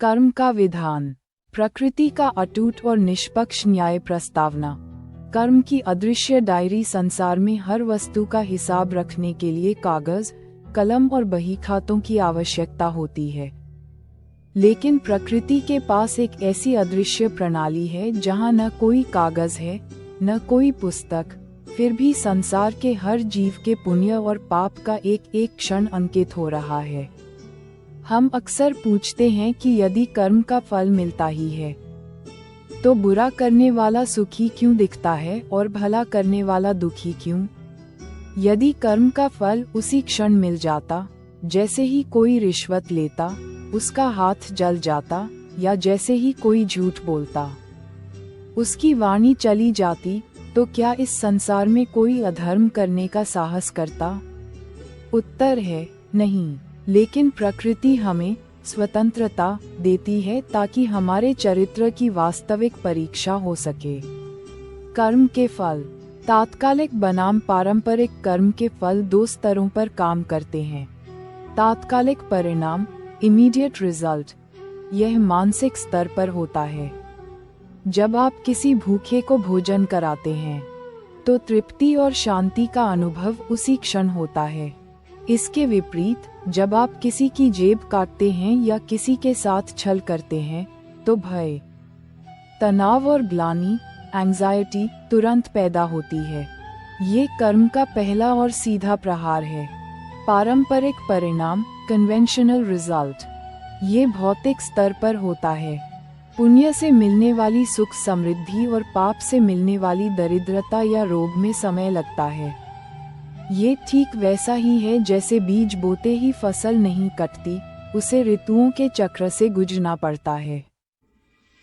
कर्म का विधान, प्रकृति का अटूट और निष्पक्ष न्याय प्रस्तावना। कर्म की अदृश्य डायरी संसार में हर वस्तु का हिसाब रखने के लिए कागज, कलम और बही खातों की आवश्यकता होती है। लेकिन प्रकृति के पास एक ऐसी अदृश्य प्रणाली है जहाँ न कोई कागज है, न कोई पुस्तक, फिर भी संसार के हर जीव के पुण्य और पाप का एक एक क्षण अंकित हो रहा है। हम अक्सर पूछते हैं कि यदि कर्म का फल मिलता ही है, तो बुरा करने वाला सुखी क्यों दिखता है और भला करने वाला दुखी क्यों? यदि कर्म का फल उसी क्षण मिल जाता, जैसे ही कोई रिश्वत लेता, उसका हाथ जल जाता, या जैसे ही कोई झूठ बोलता, उसकी वाणी चली जाती, तो क्या इस संसार में कोई अधर्म करने का साहस करता? उत्तर है नहीं, लेकिन प्रकृति हमें स्वतंत्रता देती है ताकि हमारे चरित्र की वास्तविक परीक्षा हो सके। कर्म के फल, तात्कालिक बनाम पारंपरिक कर्म के फल दो स्तरों पर काम करते हैं। तात्कालिक परिणाम, इमीडिएट रिजल्ट, यह मानसिक स्तर पर होता है। जब आप किसी भूखे को भोजन कराते हैं, तो तृप्ति और शांति का अनुभव उसी क्षण होता है। इसके विपरीत, जब आप किसी की जेब काटते हैं या किसी के साथ छल करते हैं, तो भय, तनाव और ग्लानि, एंजाइटी तुरंत पैदा होती है। ये कर्म का पहला और सीधा प्रहार है। पारंपरिक परिणाम, कन्वेंशनल रिजल्ट, ये भौतिक स्तर पर होता है। पुण्य से मिलने वाली सुख समृद्धि और पाप से मिलने वाली दरिद्रता या रोग में समय लगता है। ये ठीक वैसा ही है जैसे बीज बोते ही फसल नहीं कटती, उसे ऋतुओं के चक्र से गुजरना पड़ता है।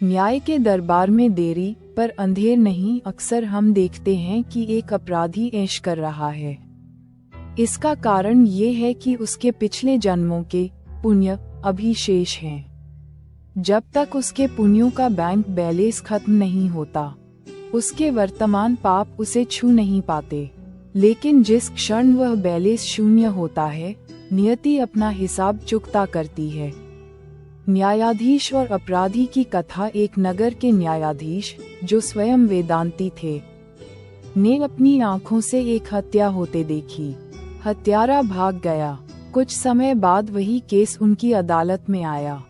न्याय के दरबार में देरी पर अंधेर नहीं, अक्सर हम देखते हैं कि एक अपराधी ऐश कर रहा है। इसका कारण ये है कि उसके पिछले जन्मों के पुण्य अभी शेष हैं। जब तक उसके पुण्यों का बैंक बैलेंस खत्म नहीं होता, उसके वर्तमान पाप उसे छू नहीं पाते। लेकिन जिस क्षण वह बैलेंस शून्य होता है, नियति अपना हिसाब चुकता करती है। न्यायाधीश और अपराधी की कथा। एक नगर के न्यायाधीश, जो स्वयं वेदांती थे, ने अपनी आंखों से एक हत्या होते देखी। हत्यारा भाग गया। कुछ समय बाद वही केस उनकी अदालत में आया,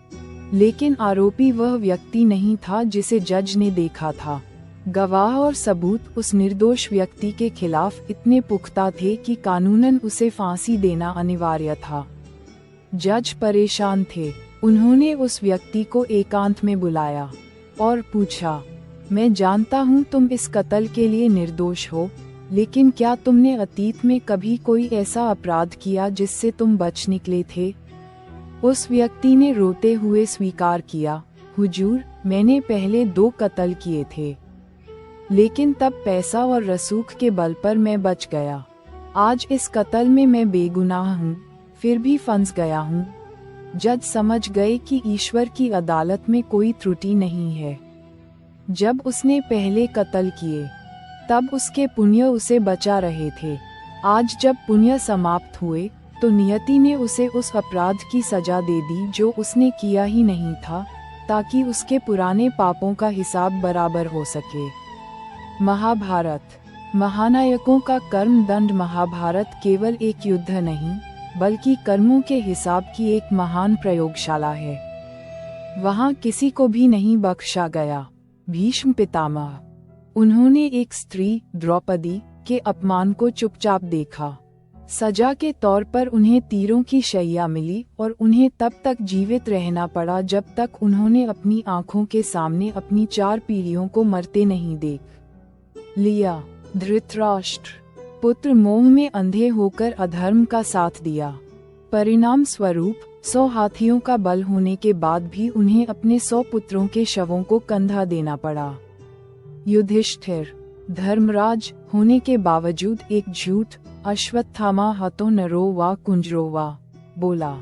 लेकिन आरोपी वह व्यक्ति नहीं था जिसे जज ने देखा था। गवाह और सबूत उस निर्दोष व्यक्ति के खिलाफ इतने पुख्ता थे कि कानूनन उसे फांसी देना अनिवार्य था। जज परेशान थे। उन्होंने उस व्यक्ति को एकांत में बुलाया और पूछा, मैं जानता हूँ तुम इस कत्ल के लिए निर्दोष हो, लेकिन क्या तुमने अतीत में कभी कोई ऐसा अपराध किया जिससे तुम बच निकले थे? उस व्यक्ति ने रोते हुए स्वीकार किया, हुजूर, मैंने पहले 2 कत्ल किए थे, लेकिन तब पैसा और रसूख के बल पर मैं बच गया। आज इस कत्ल में मैं बेगुनाह हूँ, फिर भी फंस गया हूँ। जज समझ गए कि ईश्वर की अदालत में कोई त्रुटि नहीं है। जब उसने पहले कत्ल किए, तब उसके पुण्य उसे बचा रहे थे। आज जब पुण्य समाप्त हुए, तो नियति ने उसे उस अपराध की सजा दे दी जो उसने किया ही नहीं था, ताकि उसके पुराने पापों का हिसाब बराबर हो सके। महाभारत, महानायकों का कर्म दंड। महाभारत केवल एक युद्ध नहीं, बल्कि कर्मों के हिसाब की एक महान प्रयोगशाला है। वहाँ किसी को भी नहीं बख्शा गया। भीष्म पितामह, उन्होंने एक स्त्री, द्रौपदी, के अपमान को चुपचाप देखा। सजा के तौर पर उन्हें तीरों की शैया मिली और उन्हें तब तक जीवित रहना पड़ा जब तक उन्होंने अपनी आंखों के सामने अपनी 4 पीढ़ियों को मरते नहीं देख लिया। धृतराष्ट्र, पुत्र मोह में अंधे होकर अधर्म का साथ दिया। परिणाम स्वरूप 100 हाथियों का बल होने के बाद भी उन्हें अपने 100 पुत्रों के शवों को कंधा देना पड़ा। युधिष्ठिर, धर्मराज होने के बावजूद एक झूठ, अश्वत्थामा हतो नरो वा कुंजरो वा, बोला।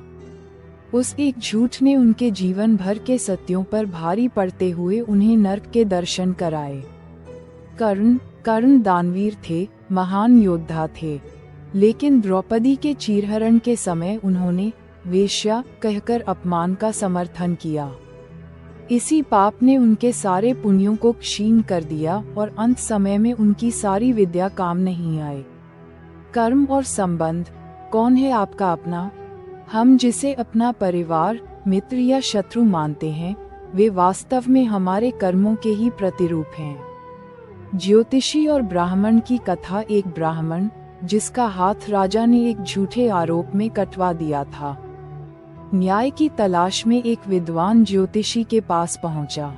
उस एक झूठ ने उनके जीवन भर के सत्यों पर भारी पड़ते हुए उन्हें नर्क के दर्शन कराए। कर्ण दानवीर थे, महान योद्धा थे, लेकिन द्रौपदी के चीरहरण के समय उन्होंने वेश्या कहकर अपमान का समर्थन किया। इसी पाप ने उनके सारे पुण्यों को क्षीण कर दिया और अंत समय में उनकी सारी विद्या काम नहीं आई। कर्म और संबंध। कौन है आपका अपना? हम जिसे अपना परिवार, मित्र या शत्रु मानते हैं, वे वास्तव में हमारे कर्मों के ही प्रतिरूप हैं। ज्योतिषी और ब्राह्मण की कथा। एक ब्राह्मण, जिसका हाथ राजा ने एक झूठे आरोप में कटवा दिया था, न्याय की तलाश में एक विद्वान ज्योतिषी के पास पहुंचा।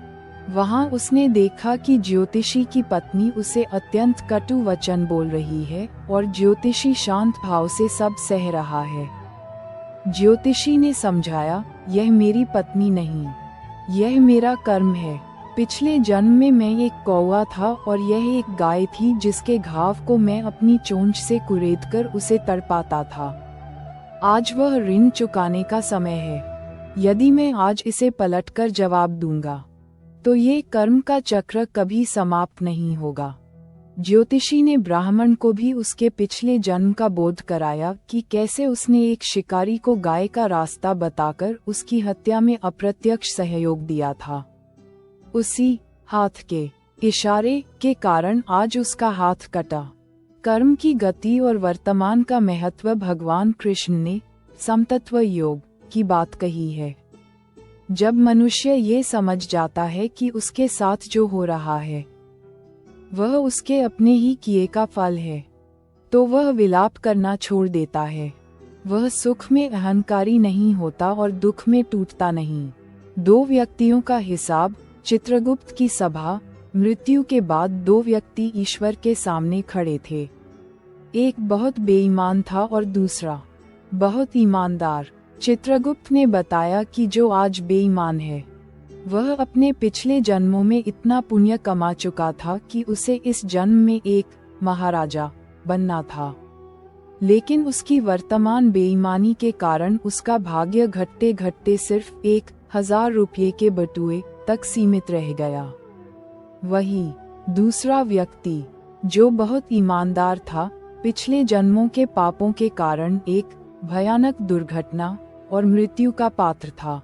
वहां उसने देखा कि ज्योतिषी की पत्नी उसे अत्यंत कटु वचन बोल रही है और ज्योतिषी शांत भाव से सब सह रहा है। ज्योतिषी ने समझाया, यह मेरी पत्नी नहीं, यह मेरा कर्म है। पिछले जन्म में मैं एक कौवा था और यह एक गाय थी जिसके घाव को मैं अपनी चोंच से कुरेदकर उसे तड़पाता था। आज वह ऋण चुकाने का समय है। यदि मैं आज इसे पलटकर जवाब दूंगा तो ये कर्म का चक्र कभी समाप्त नहीं होगा। ज्योतिषी ने ब्राह्मण को भी उसके पिछले जन्म का बोध कराया कि कैसे उसने एक शिकारी को गाय का रास्ता बताकर उसकी हत्या में अप्रत्यक्ष सहयोग दिया था। उसी हाथ के इशारे के कारण आज उसका हाथ कटा। कर्म की गति और वर्तमान का महत्व भगवान कृष्ण ने समतत्व योग की बात कही है। जब मनुष्य ये समझ जाता है कि उसके साथ जो हो रहा है वह उसके अपने ही किए का फल है, तो वह विलाप करना छोड़ देता है। वह सुख में अहंकारी नहीं होता और दुख में टूटता नहीं। दो व्यक्तियों का हिसाब। चित्रगुप्त की सभा। मृत्यु के बाद दो व्यक्ति ईश्वर के सामने खड़े थे। एक बहुत बेईमान था और दूसरा बहुत ईमानदार। चित्रगुप्त ने बताया कि जो आज बेईमान है वह अपने पिछले जन्मों में इतना पुण्य कमा चुका था कि उसे इस जन्म में एक महाराजा बनना था, लेकिन उसकी वर्तमान बेईमानी के कारण उसका भाग्य घटते घटते सिर्फ 1000 रुपये के बटुए तक सीमित रह गया। वही दूसरा व्यक्ति जो बहुत ईमानदार था, पिछले जन्मों के पापों के कारण एक भयानक दुर्घटना और मृत्यु का पात्र था,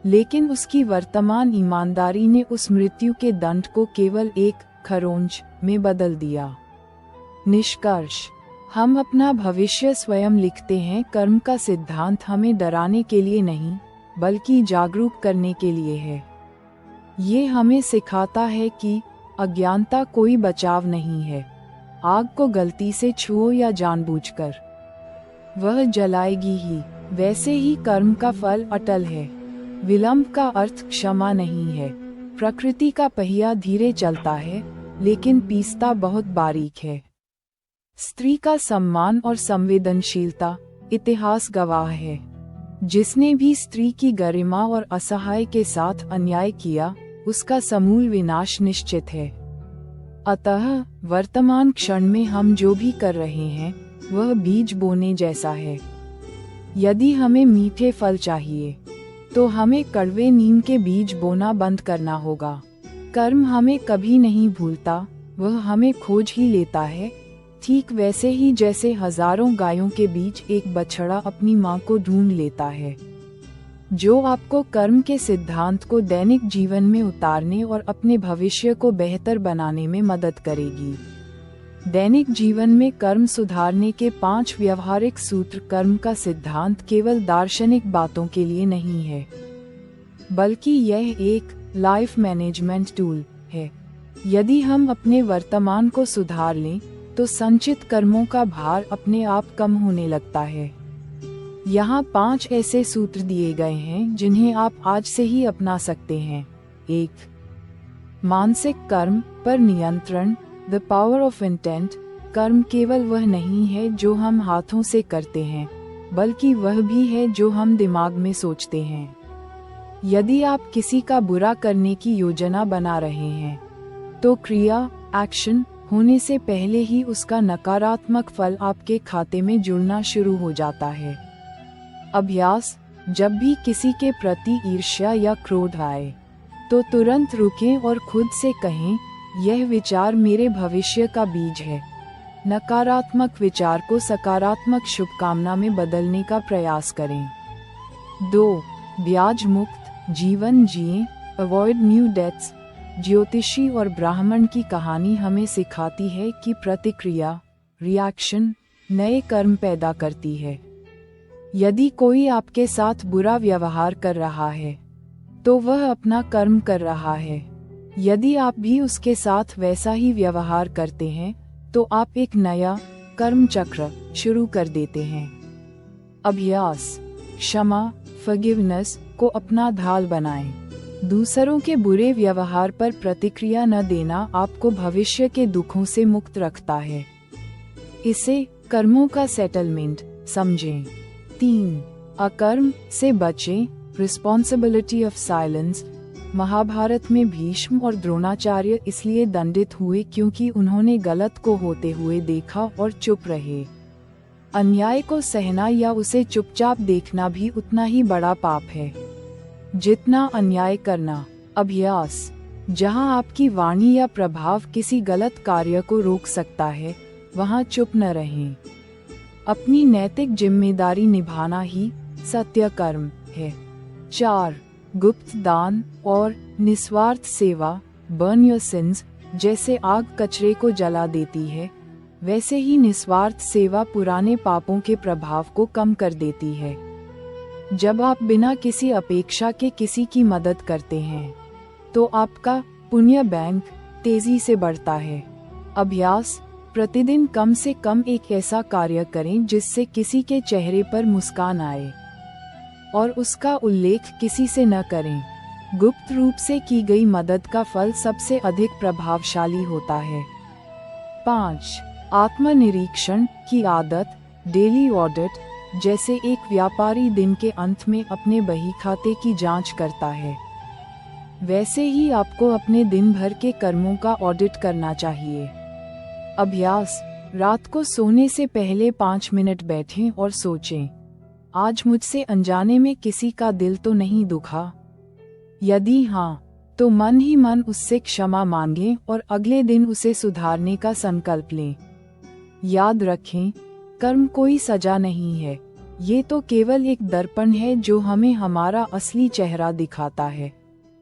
लेकिन उसकी वर्तमान ईमानदारी ने उस मृत्यु के दंड को केवल एक खरोंच में बदल दिया। निष्कर्ष। हम अपना भविष्य स्वयं लिखते हैं। कर्म का सिद्धांत हमें डराने के लिए नहीं बल्कि जागरूक करने के लिए है। ये हमें सिखाता है कि अज्ञानता कोई बचाव नहीं है। आग को गलती से छुओ या जानबूझकर, वह जलाएगी ही। वैसे ही कर्म का फल अटल है। विलंब का अर्थ क्षमा नहीं है। प्रकृति का पहिया धीरे चलता है लेकिन पीसता बहुत बारीक है। स्त्री का सम्मान और संवेदनशीलता। इतिहास गवाह है, जिसने भी स्त्री की गरिमा और असहाय के साथ अन्याय किया उसका समूल विनाश निश्चित है। अतः वर्तमान क्षण में हम जो भी कर रहे हैं वह बीज बोने जैसा है। यदि हमें मीठे फल चाहिए तो हमें कड़वे नीम के बीज बोना बंद करना होगा। कर्म हमें कभी नहीं भूलता, वह हमें खोज ही लेता है। ठीक वैसे ही जैसे हजारों गायों के बीच एक बछड़ा अपनी मां को ढूंढ लेता है, जो आपको कर्म के सिद्धांत को दैनिक जीवन में उतारने और अपने भविष्य को बेहतर बनाने में मदद करेगी। दैनिक जीवन में कर्म सुधारने के 5 व्यवहारिक सूत्र। कर्म का सिद्धांत केवल दार्शनिक बातों के लिए नहीं है, बल्कि यह एक लाइफ मैनेजमेंट टूल है। यदि हम अपने वर्तमान को सुधार लें तो संचित कर्मों का भार अपने आप कम होने लगता है। यहाँ 5 ऐसे सूत्र दिए गए हैं जिन्हें आप आज से ही अपना सकते हैं। 1. मानसिक कर्म पर नियंत्रण। The power of intent. कर्म केवल वह नहीं है जो हम हाथों से करते हैं, बल्कि वह भी है जो हम दिमाग में सोचते हैं। यदि आप किसी का बुरा करने की योजना बना रहे हैं तो क्रिया एक्शन होने से पहले ही उसका नकारात्मक फल आपके खाते में जुड़ना शुरू हो जाता है। अभ्यास। जब भी किसी के प्रति ईर्ष्या या क्रोध आए तो तुरंत रुकें और खुद से कहें, यह विचार मेरे भविष्य का बीज है। नकारात्मक विचार को सकारात्मक शुभकामना में बदलने का प्रयास करें। 2. ब्याज मुक्त जीवन जिएं। Avoid new deaths. ज्योतिषी और ब्राह्मण की कहानी हमें सिखाती है कि प्रतिक्रिया, रिएक्शन, नए कर्म पैदा करती है। यदि कोई आपके साथ बुरा व्यवहार कर रहा है, तो वह अपना कर्म कर रहा है। यदि आप भी उसके साथ वैसा ही व्यवहार करते हैं, तो आप एक नया कर्म चक्र शुरू कर देते हैं। अभ्यास, क्षमा, फॉरगिवनेस को अपना ढाल बनाएं। दूसरों के बुरे व्यवहार पर प्रतिक्रिया न देना आपको भविष्य के दुखों से मुक्त रखता है। इसे कर्मों का सेटलमेंट समझें। 3. अकर्म से बचें। Responsibility of silence. महाभारत में भीष्म और द्रोणाचार्य इसलिए दंडित हुए क्योंकि उन्होंने गलत को होते हुए देखा और चुप रहे। अन्याय को सहना या उसे चुपचाप देखना भी उतना ही बड़ा पाप है जितना अन्याय करना। अभ्यास, जहां आपकी वाणी या प्रभाव किसी गलत कार्य को रोक सकता है, वहां चुप न रहें। अपनी नैतिक जिम्मेदारी निभाना ही सत्य कर्म है। 4. गुप्त दान और निस्वार्थ सेवा। Burn your sins. जैसे आग कचरे को जला देती है, वैसे ही निस्वार्थ सेवा पुराने पापों के प्रभाव को कम कर देती है। जब आप बिना किसी अपेक्षा के किसी की मदद करते हैं, तो आपका पुण्य बैंक तेजी से बढ़ता है। अभ्यास, प्रतिदिन कम से कम एक ऐसा कार्य करें जिससे किसी के चेहरे पर मुस्कान आए, और उसका उल्लेख किसी से न करें। गुप्त रूप से की गई मदद का फल सबसे अधिक प्रभावशाली होता है। 5. आत्मनिरीक्षण की आदत। Daily audit. जैसे एक व्यापारी दिन के अंत में अपने बही खाते की जांच करता है, वैसे ही आपको अपने दिन भर के कर्मों का ऑडिट करना चाहिए। अभ्यास, रात को सोने से पहले 5 मिनट बैठें और सोचें, आज मुझसे अनजाने में किसी का दिल तो नहीं दुखा? यदि हाँ, तो मन ही मन उससे क्षमा मांगें और अगले दिन उसे सुधारने का संकल्प लें। याद रखें, कर्म कोई सजा नहीं है, ये तो केवल एक दर्पण है जो हमें हमारा असली चेहरा दिखाता है।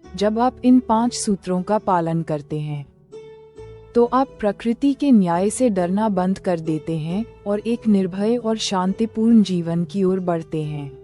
जब आप इन 5 सूत्रों का पालन करते हैं, तो आप प्रकृति के न्याय से डरना बंद कर देते हैं और एक निर्भय और शांतिपूर्ण जीवन की ओर बढ़ते हैं।